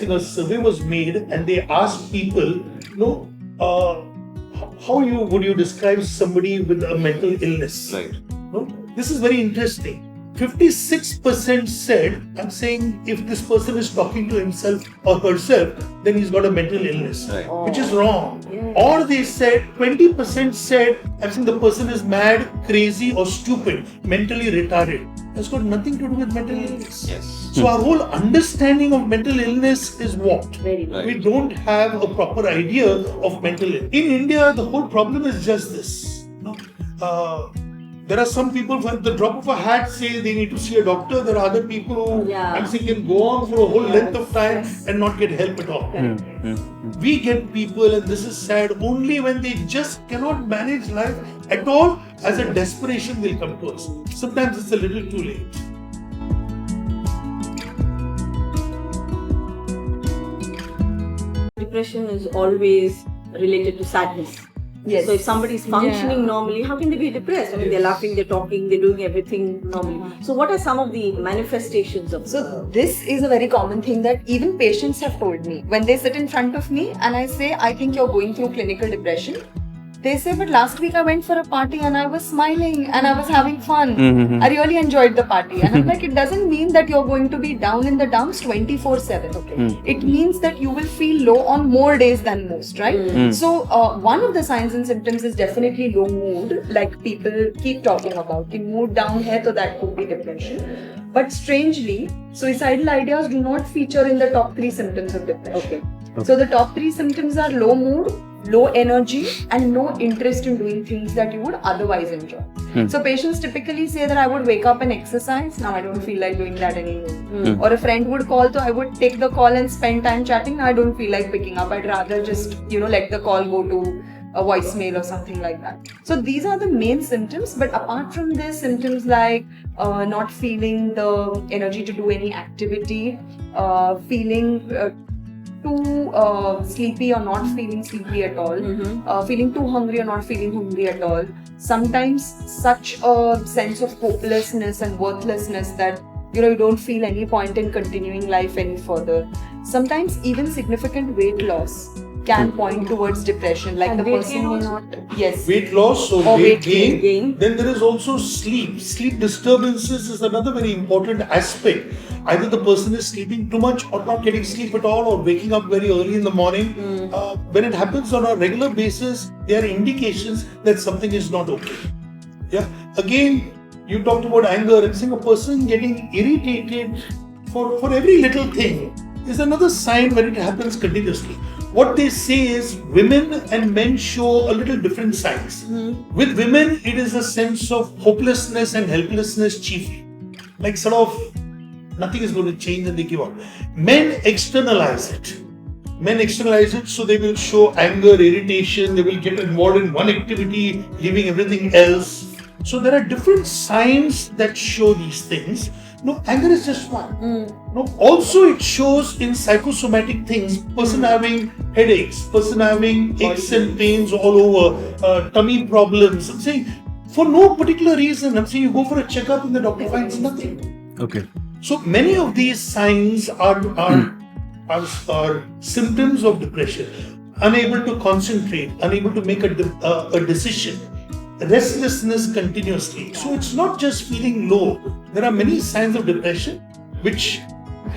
A survey was made and they asked people, how would you describe somebody with a mental illness? Right. This is very interesting. 56% said, I'm saying if this person is talking to himself or herself, then he's got a mental illness, right. Which is wrong. Or they said, 20% said, I'm saying the person is mad, crazy or stupid, mentally retarded. It's got nothing to do with mental illness. Yes. So our whole understanding of mental illness is what? Right. We don't have a proper idea of mental illness. In India, the whole problem is just this. There are some people who at the drop of a hat say they need to see a doctor. There are other people who I'm saying can go on for a whole length of time and not get help at all. We get people, and this is sad, only when they just cannot manage life at all, as a desperation will come to us. Sometimes it's a little too late. Depression is always related to sadness. Yes. So if somebody is functioning normally, how can they be depressed? I mean, they're laughing, they're talking, they're doing everything normally. So what are some of the manifestations of So this is a very common thing that even patients have told me. When they sit in front of me and I say, I think you're going through clinical depression, they say, but last week I went for a party and I was smiling and I was having fun. I really enjoyed the party. And I'm like, it doesn't mean that you're going to be down in the dumps 24/7. Okay. It means that you will feel low on more days than most, right? So one of the signs and symptoms is definitely low mood, like people keep talking about. The mood down hai, so that could be depression. But strangely, suicidal ideas do not feature in the top 3 symptoms of depression. Okay. So the top 3 symptoms are low mood, low energy and no interest in doing things that you would otherwise enjoy. So patients typically say that I would wake up and exercise, now I don't feel like doing that anymore. Or a friend would call, so I would take the call and spend time chatting, now I don't feel like picking up, I'd rather just let the call go to a voicemail or something like that. So these are the main symptoms, but apart from this, symptoms like not feeling the energy to do any activity, feeling too sleepy or not feeling sleepy at all, feeling too hungry or not feeling hungry at all, sometimes such a sense of hopelessness and worthlessness that you don't feel any point in continuing life any further. Sometimes even significant weight loss can point towards depression, like and the person may not. Yes. Weight loss or weight gain. Then there is also sleep. Sleep disturbances is another very important aspect. Either the person is sleeping too much or not getting sleep at all, or waking up very early in the morning. When it happens on a regular basis, there are indications that something is not okay. Again, you talked about anger. I'm saying a person getting irritated for every little thing is another sign when it happens continuously. What they say is women and men show a little different signs. With women, it is a sense of hopelessness and helplessness chiefly. Like sort of nothing is going to change and they give up. Men externalize it. So they will show anger, irritation, they will get involved in one activity, leaving everything else. So there are different signs that show these things. Anger is just one. Also it shows in psychosomatic things, person having headaches, person having aches and pains all over, tummy problems. I'm saying for no particular reason. I'm saying you go for a checkup and the doctor finds nothing. Okay. So many of these signs are symptoms of depression. Unable to concentrate, unable to make a decision. Restlessness continuously. So it's not just feeling low. There are many signs of depression which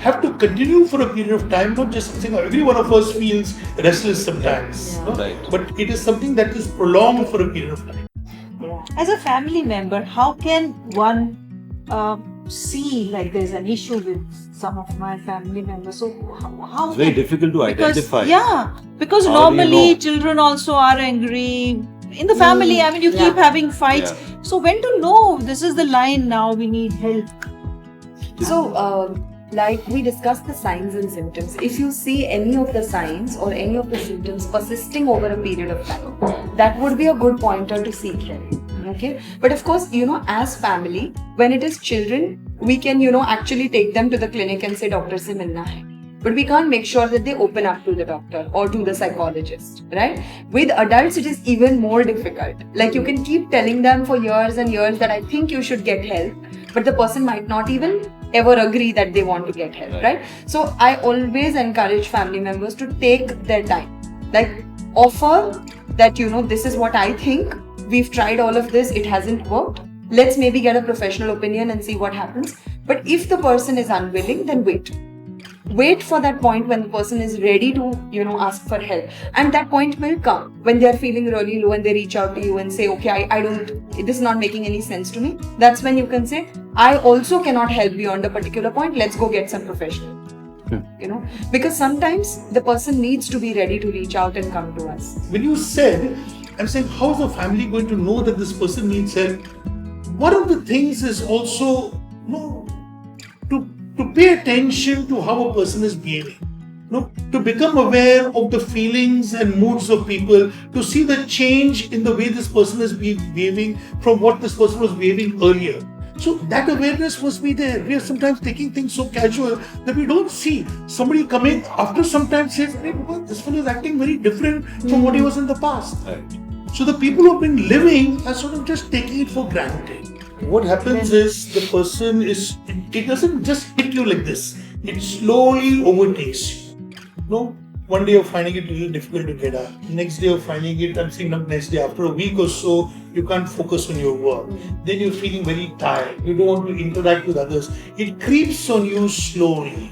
have to continue for a period of time, not just saying every one of us feels restless sometimes. Right. But it is something that is prolonged for a period of time. As a family member, how can one see like there's an issue with some of my family members? So how it's very difficult to identify. Because How normally children also are angry. In the family, I mean, you keep having fights. So when to know this is the line now, we need help? So, like we discussed the signs and symptoms. If you see any of the signs or any of the symptoms persisting over a period of time, that would be a good pointer to seek help. Okay? But of course, as family, when it is children, we can, actually take them to the clinic and say, Doctor se milna hai. But we can't make sure that they open up to the doctor or to the psychologist, right? With adults, it is even more difficult. Like you can keep telling them for years and years that I think you should get help, but the person might not even ever agree that they want to get help, right? So I always encourage family members to take their time. Like, offer that, this is what I think. We've tried all of this, it hasn't worked. Let's maybe get a professional opinion and see what happens. But if the person is unwilling, then wait. Wait for that point when the person is ready to, ask for help. And that point will come when they are feeling really low and they reach out to you and say, okay, this is not making any sense to me. That's when you can say, I also cannot help beyond a particular point. Let's go get some professional. Because sometimes the person needs to be ready to reach out and come to us. When you said, I'm saying, how is the family going to know that this person needs help? One of the things is also, to pay attention to how a person is behaving. To become aware of the feelings and moods of people, to see the change in the way this person is behaving from what this person was behaving earlier. So that awareness must be there. We are sometimes taking things so casual that we don't see somebody coming after some time says, hey, this fellow is acting very different from what he was in the past. Right. So the people who have been living are sort of just taking it for granted. What happens is the person it doesn't just hit you like this. It slowly overtakes you. One day you're finding it a little difficult to get up. Next day you're finding it, I'm saying not next day, after a week or so, you can't focus on your work. Then you're feeling very tired. You don't want to interact with others. It creeps on you slowly.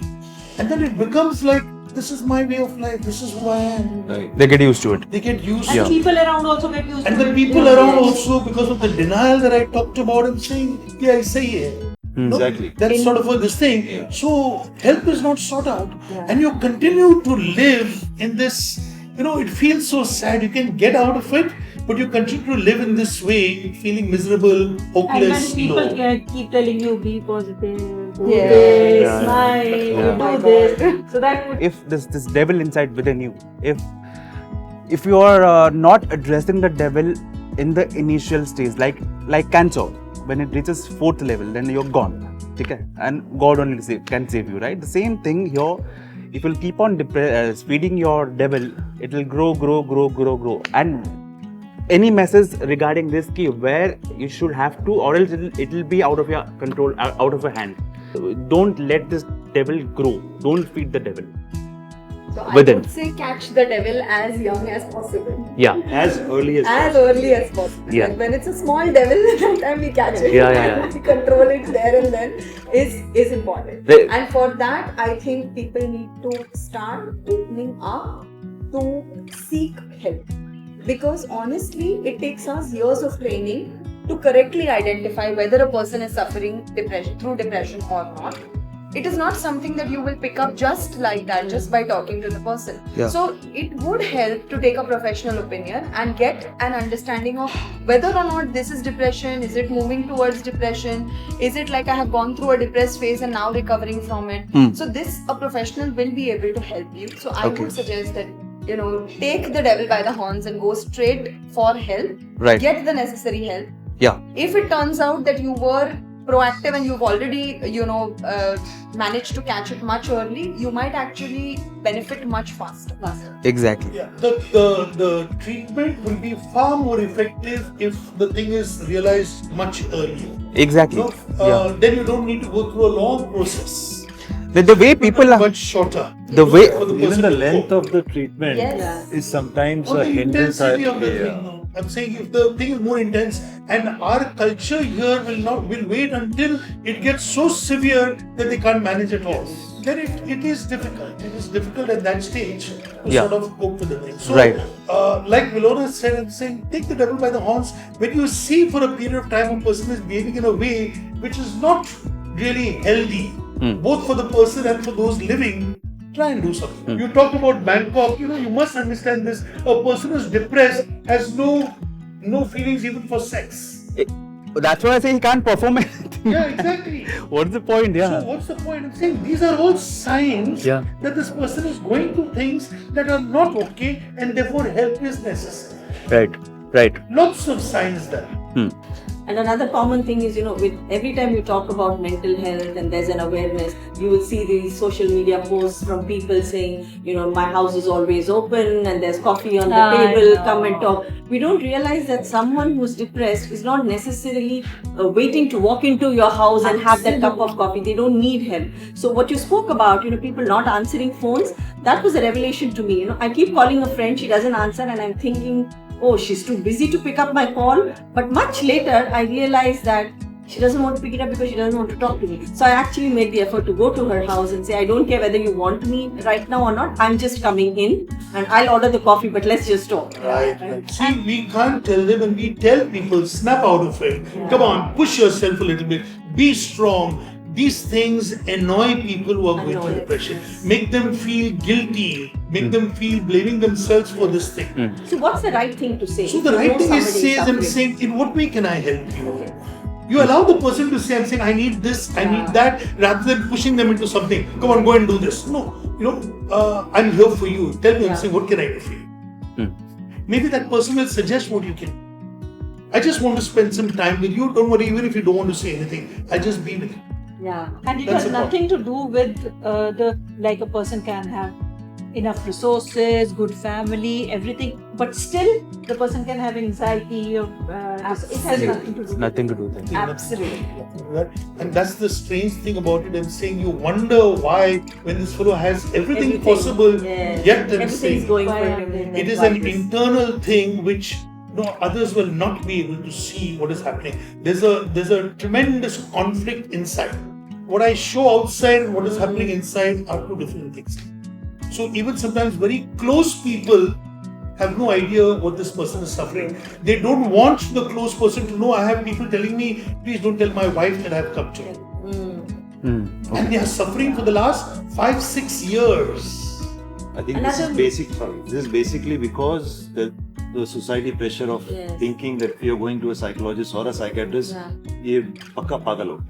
And then it becomes like, this is my way of life, this is who I am. Right. They get used to it. They get used And to it. people around also get used to And it. the people around also, because of the denial that I talked about, I'm saying, yeah, I say it. Exactly. That's sort of this thing. Yeah. So help is not sought out. And you continue to live in this, it feels so sad. You can get out of it, but you continue to live in this way, feeling miserable, hopeless, And when low. people keep telling you, be positive, do Yeah. this, Yeah. smile, Yeah. do this. So that would If this devil inside within you, if you are not addressing the devil in the initial stage, like cancer, when it reaches 4th level, then you're gone. Okay? And God only can save you, right? The same thing here. If you'll keep on feeding your devil, it will grow. And any message regarding this key where you should have to, or else it will be out of your control, out of your hand. Don't let this devil grow. Don't feed the devil. So I Within. would say catch the devil as young as possible. Yeah. As early as As possible. early as possible. Yeah. Like when it's a small devil, that time we catch it. Yeah, yeah, And we control it there and then is important. The- And for that, I think people need to start opening up to seek help. Because honestly, it takes us years of training to correctly identify whether a person is suffering through depression or not. It is not something that you will pick up just like that, just by talking to the person. Yeah. So it would help to take a professional opinion and get an understanding of whether or not this is depression, is it moving towards depression, is it like I have gone through a depressed phase and now recovering from it. So a professional will be able to help you. So I would suggest that, take the devil by the horns and go straight for help. Right. Get the necessary help. Yeah. If it turns out that you were proactive and you've already, managed to catch it much early, you might actually benefit much faster. Exactly. Yeah, the treatment will be far more effective if the thing is realized much earlier. Exactly. Then you don't need to go through a long process. The way people are much shorter. the way For Even person the to length go. of the treatment Yes. is sometimes Or a the hindrance. intensity of the Yeah. thing. No. I'm saying if the thing is more intense, and our culture here will wait until it gets so severe that they can't manage at all. Then it is difficult. It is difficult at that stage to Yeah. sort of cope with the thing. So, Right. like Wilona said, I'm saying take the devil by the horns. When you see for a period of time a person is behaving in a way which is not really healthy, both for the person and for those living, try and do something. You talked about Bangkok, you must understand this. A person who's depressed has no feelings even for sex. That's why I say he can't perform anything. Yeah, exactly. What's the point? So Yeah. what's the point? I'm saying these are all signs Yeah. that this person is going through things that are not okay and therefore help is necessary. Right. Lots of signs there. And another common thing is, with every time you talk about mental health and there's an awareness, you will see these social media posts from people saying, my house is always open and there's coffee on the table, come and talk. We don't realize that someone who's depressed is not necessarily waiting to walk into your house and have that cup of coffee. They don't need help. So what you spoke about, people not answering phones, that was a revelation to me. I keep calling a friend, she doesn't answer, and I'm thinking, oh, she's too busy to pick up my call. But much later, I realized that she doesn't want to pick it up because she doesn't want to talk to me. So I actually made the effort to go to her house and say, I don't care whether you want me right now or not. I'm just coming in and I'll order the coffee, but let's just talk. Right. See, we can't tell them, and we tell people, snap out of it. Come on, push yourself a little bit. Be strong. These things annoy people who are going through depression. Make them feel guilty. Make them feel blaming themselves for this thing. So what's the right thing to say? So the right thing is say them saying, in what way can I help you? You allow the person to say, I'm saying, I need this, I need that, rather than pushing them into something. Come on, go and do this. No, I'm here for you. Tell me, I'm saying, what can I do for you? Maybe that person will suggest what you can. I just want to spend some time with you. Don't worry, even if you don't want to say anything, I'll just be with you. Yeah. And it That's has the nothing to do with a person can have enough resources, good family, everything, but still the person can have anxiety or it has nothing to do with Nothing to do with it. Absolutely. And that's the strange thing about it. I'm saying you wonder why, when this fellow has everything possible, yet I'm everything's saying going for him. it is an internal thing which others will not be able to see what is happening. There's a tremendous conflict inside. What I show outside and what is happening inside are two different things. So even sometimes very close people have no idea what this person is suffering. They don't want the close person to know. I have people telling me, please don't tell my wife that I have come to you. And they are suffering for the last 5-6 years. I think this is basically because the society pressure of thinking that if you're going to a psychologist or a psychiatrist, ye pakka pagal ho.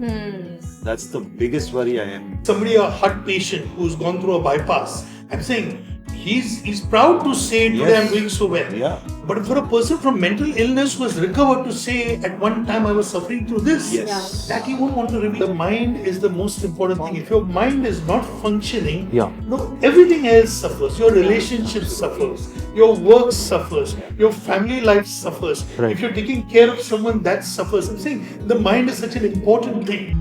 That's the biggest worry I am. Somebody, a heart patient who's gone through a bypass, I'm saying he's proud to say today I'm doing so well. Yeah. But for a person from mental illness who has recovered to say at one time I was suffering through this, that he won't want to reveal. The mind is the most important thing. If your mind is not functioning, everything else suffers. Your relationship suffers. Your work suffers. Your family life suffers. If you're taking care of someone, that suffers. I'm saying the mind is such an important thing.